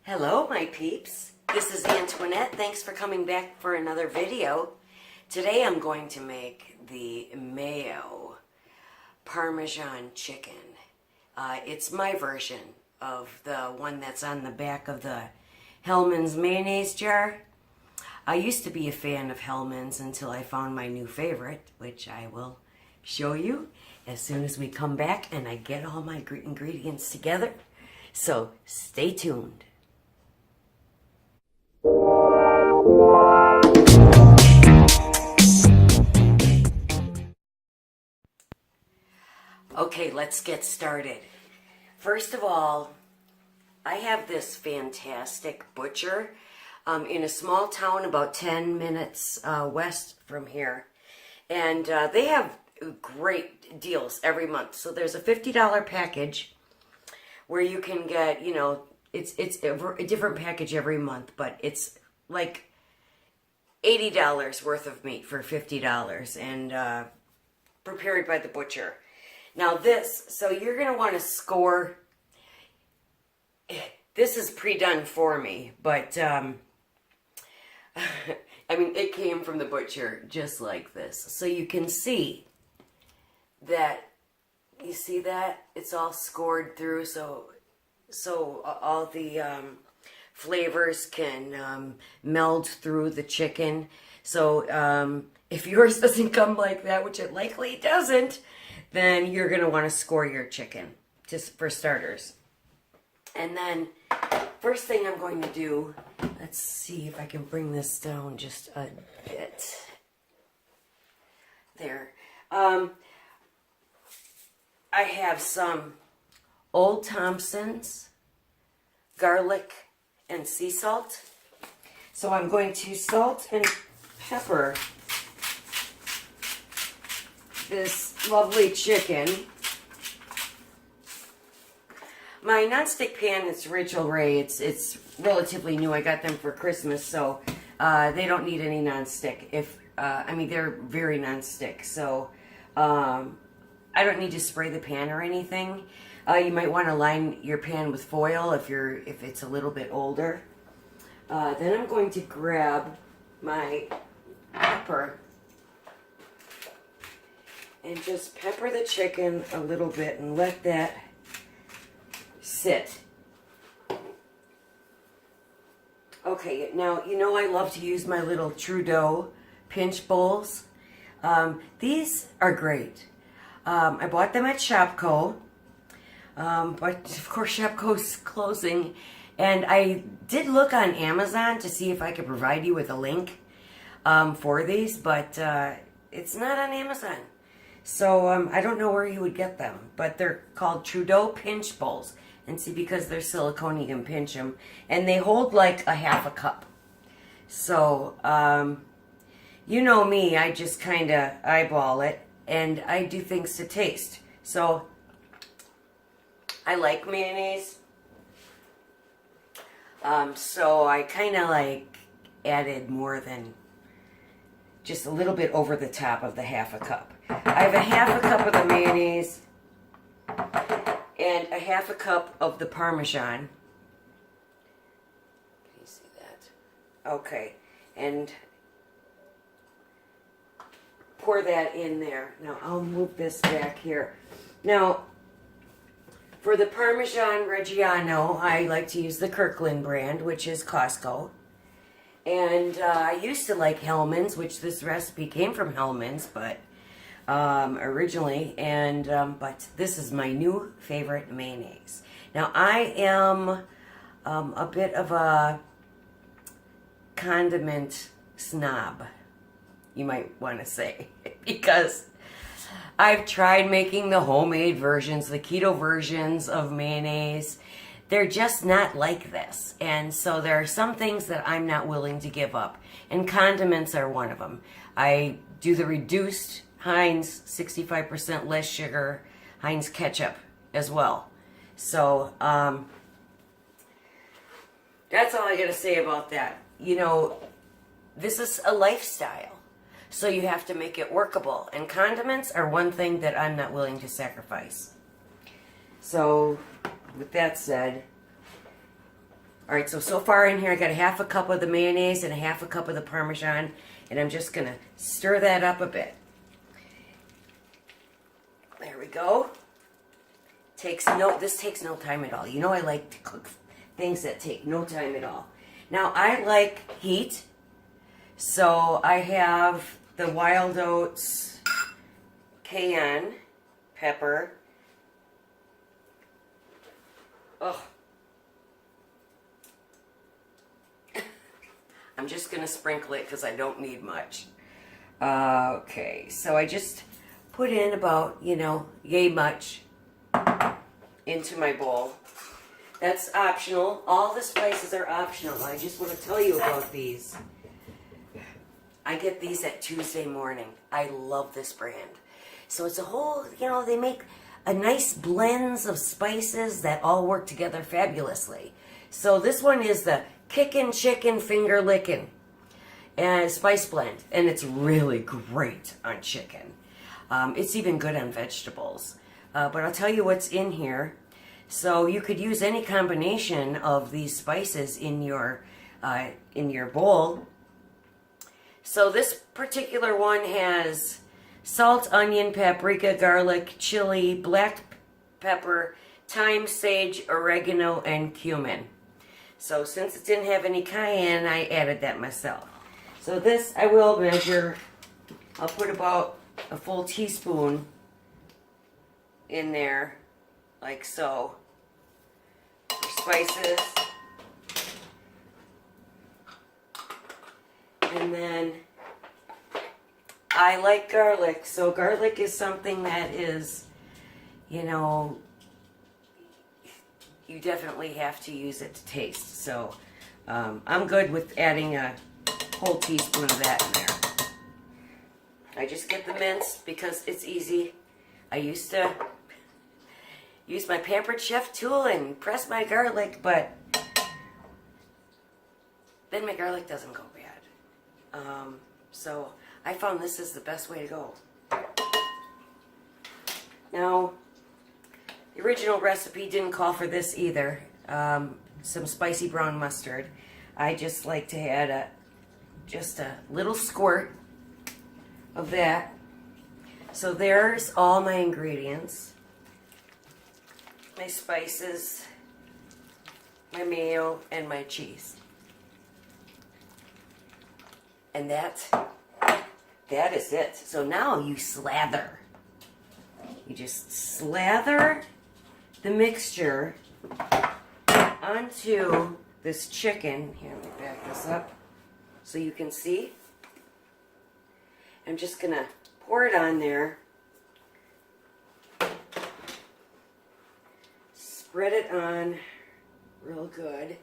Hello, my peeps. This is Antoinette. Thanks for coming back for another video. Today I'm going to make the Mayo Parmesan chicken. It's my version of the one that's on the back of the Hellmann's mayonnaise jar. I used to be a fan of Hellmann's until I found my new favorite, which I will show you as soon as we come back and I get all my ingredients together. So stay tuned. Okay, let's get started. First of all, I have this fantastic butcher in a small town about 10 minutes west from here. And they have great deals every month. So there's a $50 package where you can get, you know, it's a different package every month, but it's like $80 worth of meat for $50 and prepared by the butcher. Now so you're going to want to score. This is pre-done for me, but I mean, it came from the butcher just like this. So you can see that, you see that? It's all scored through, so all the flavors can meld through the chicken. So if yours doesn't come like that, which it likely doesn't, then you're going to want to score your chicken, just for starters. And then, first thing I'm going to do, let's see if I can bring this down just a bit. There. I have some Old Thompson's garlic and sea salt. So I'm going to salt and pepper this lovely chicken. My nonstick pan is Rachel Ray. It's relatively new. I got them for Christmas, so they don't need any nonstick. I mean, they're very nonstick, so I don't need to spray the pan or anything. You might want to line your pan with foil if it's a little bit older. Then I'm going to grab my pepper and just pepper the chicken a little bit and let that sit. Okay, now you know I love to use my little Trudeau pinch bowls. These are great. I bought them at Shopko, but of course Shopko's closing, and I did look on Amazon to see if I could provide you with a link for these, but it's not on Amazon. So I don't know where you would get them, but they're called Trudeau pinch bowls. And see, because they're silicone, you can pinch them. And they hold like a half a cup. So, you know me, I just kind of eyeball it. And I do things to taste. So, I like mayonnaise. So I kind of like added more than just a little bit over the top of the half a cup. I have a half a cup of the mayonnaise and a half a cup of the Parmesan. Can you see that? Okay, and pour that in there. Now I'll move this back here. Now, for the Parmesan Reggiano, I like to use the Kirkland brand, which is Costco. And I used to like Hellmann's, which this recipe came from Hellmann's, but originally, and but this is my new favorite mayonnaise. Now I am a bit of a condiment snob, you might want to say, because I've tried making the homemade versions, the keto versions of mayonnaise. They're just not like this. And so there are some things that I'm not willing to give up. And condiments are one of them. I do the reduced Heinz 65% less sugar Heinz ketchup as well. So that's all I gotta say about that. You know, this is a lifestyle. So you have to make it workable. And condiments are one thing that I'm not willing to sacrifice. So with that said, All right, so far in here I got a half a cup of the mayonnaise and a half a cup of the Parmesan, and I'm just gonna stir that up a bit. There we go. This takes no time at all. You know I like to cook things that take no time at all. Now I like heat, so I have the wild oats cayenne pepper. Oh. I'm just going to sprinkle it because I don't need much. Okay, so I just put in about, yay much into my bowl. That's optional. All the spices are optional. I just want to tell you about these. I get these at Tuesday morning. I love this brand. So it's a whole, they make a nice blends of spices that all work together fabulously. So this one is the Kickin' Chicken Finger Lickin' and spice blend, and it's really great on chicken. It's even good on vegetables. But I'll tell you what's in here. So you could use any combination of these spices in your bowl. So this particular one has salt, onion, paprika, garlic, chili, black pepper, thyme, sage, oregano, and cumin. So since it didn't have any cayenne, I added that myself. So this I will measure. I'll put about a full teaspoon in there, like so, for spices. And then I like garlic, so garlic is something that is, you definitely have to use it to taste. So I'm good with adding a whole teaspoon of that in there. I just get the minced because it's easy. I used to use my Pampered Chef tool and press my garlic, but then my garlic doesn't go bad. So I found this is the best way to go. Now, the original recipe didn't call for this either. Some spicy brown mustard. I just like to add just a little squirt of that. So there's all my ingredients. My spices, my mayo, and my cheese. And that is it. So now you slather. You just slather the mixture onto this chicken. Here, let me back this up so you can see. I'm just going to pour it on there. Spread it on real good.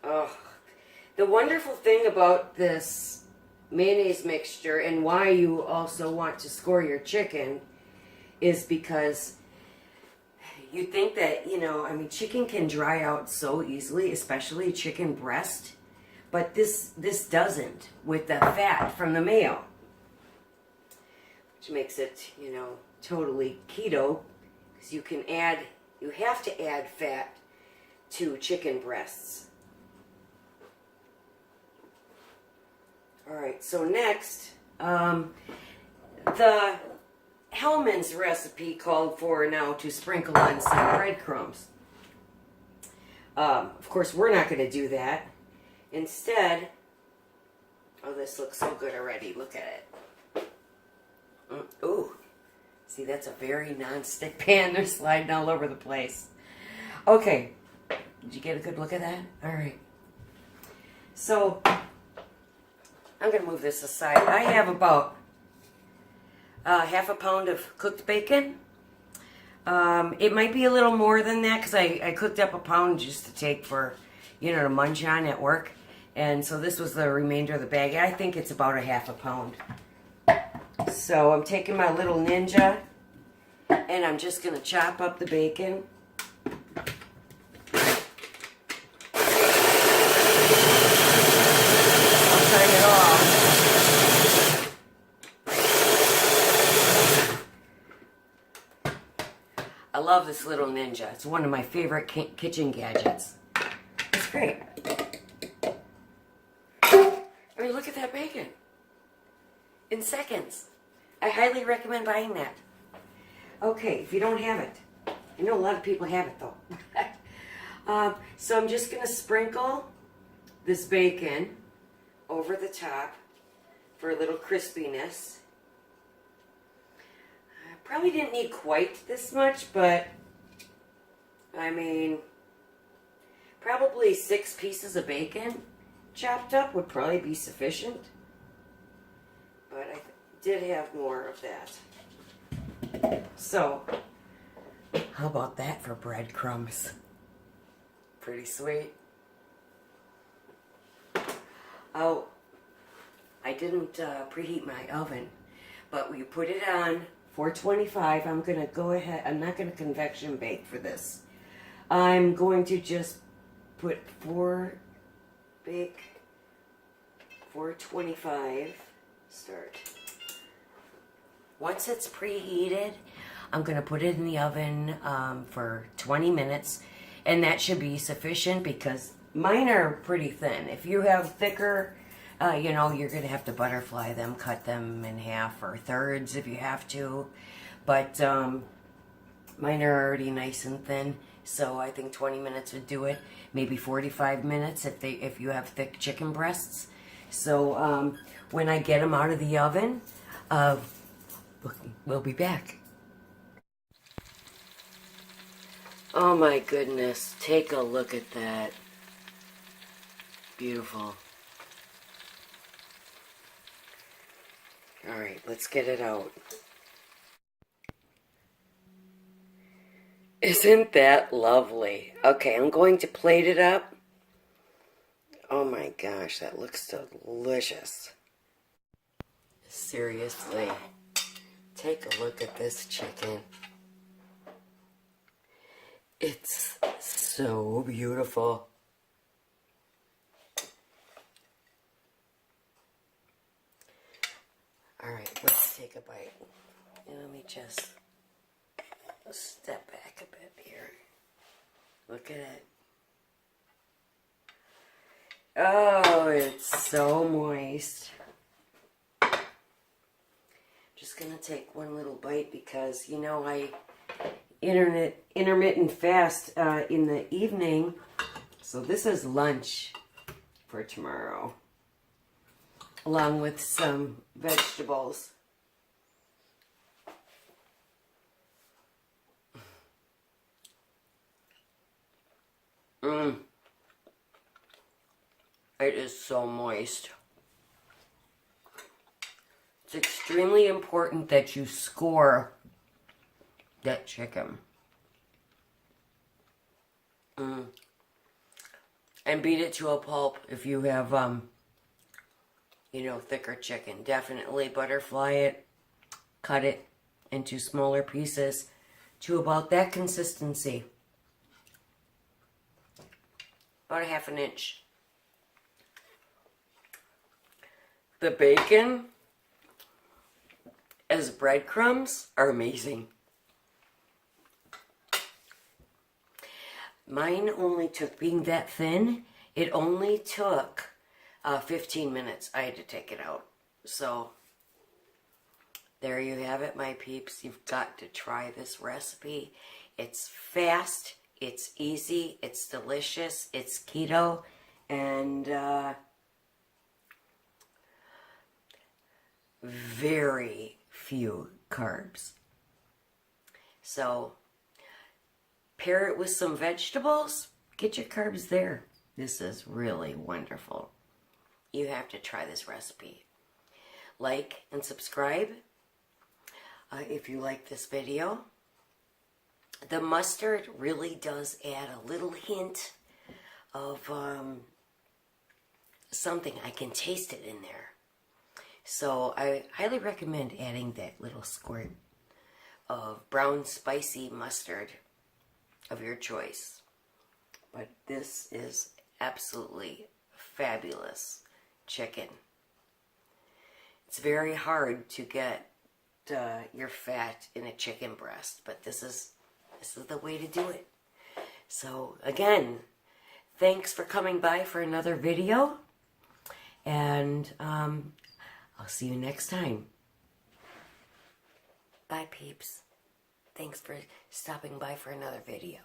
Oh, the wonderful thing about this mayonnaise mixture and why you also want to score your chicken is because you think that, chicken can dry out so easily, especially chicken breast, but this doesn't with the fat from the mayo, which makes it, totally keto, because you have to add fat to chicken breasts. All right, so next, the Hellman's recipe called for now to sprinkle on some breadcrumbs. Of course, we're not going to do that. Instead, oh, this looks so good already. Look at it. Ooh, see, that's a very non-stick pan. They're sliding all over the place. Okay, did you get a good look at that? All right. So I'm going to move this aside. I have about half a pound of cooked bacon. It might be a little more than that because I cooked up a pound just to take for, to munch on at work. And so this was the remainder of the bag. I think it's about a half a pound. So I'm taking my little Ninja and I'm just going to chop up the bacon. I love this little Ninja. It's one of my favorite kitchen gadgets. It's great. I mean, look at that bacon. In seconds. I highly recommend buying that. Okay, if you don't have it. I know a lot of people have it though. So I'm just going to sprinkle this bacon over the top for a little crispiness. I probably didn't need quite this much, but I mean, probably 6 pieces of bacon chopped up would probably be sufficient. But I did have more of that. So, how about that for breadcrumbs? Pretty sweet. Oh, I didn't preheat my oven, but we put it on 425. I'm going to go ahead, I'm not going to convection bake for this. I'm going to just put 425, start. Once it's preheated, I'm going to put it in the oven for 20 minutes, and that should be sufficient because mine are pretty thin. If you have thicker, you know, you're going to have to butterfly them, cut them in half or thirds if you have to. But mine are already nice and thin, so I think 20 minutes would do it. Maybe 45 minutes if you have thick chicken breasts. So when I get them out of the oven, we'll be back. Oh my goodness, take a look at that. Beautiful. Alright, let's get it out. Isn't that lovely? Okay, I'm going to plate it up. Oh my gosh, that looks delicious. Seriously, take a look at this chicken. It's so beautiful. Alright, let's take a bite. And let me just step back a bit here. Look at it. Oh, it's so moist. Just gonna take one little bite because, you know, I intermittent fast in the evening. So this is lunch for tomorrow, along with some vegetables. It is so moist. It's extremely important that you score that chicken. And beat it to a pulp if you have, you know, thicker chicken. Definitely butterfly it, cut it into smaller pieces to about that consistency. About a ½ inch. The bacon as breadcrumbs are amazing. Mine only took, being that thin, it only took 15 minutes. I had to take it out. So, there you have it, my peeps. You've got to try this recipe. It's fast, it's easy, it's delicious, it's keto, and very few carbs. So, pair it with some vegetables, get your carbs there. This is really wonderful. You have to try this recipe. Like and subscribe if you like this video. The mustard really does add a little hint of something. I can taste it in there. So I highly recommend adding that little squirt of brown spicy mustard of your choice. But this is absolutely fabulous chicken. It's very hard to get your fat in a chicken breast, but this is This is the way to do it. So again, thanks for coming by for another video. And I'll see you next time. Bye, peeps. Thanks for stopping by for another video.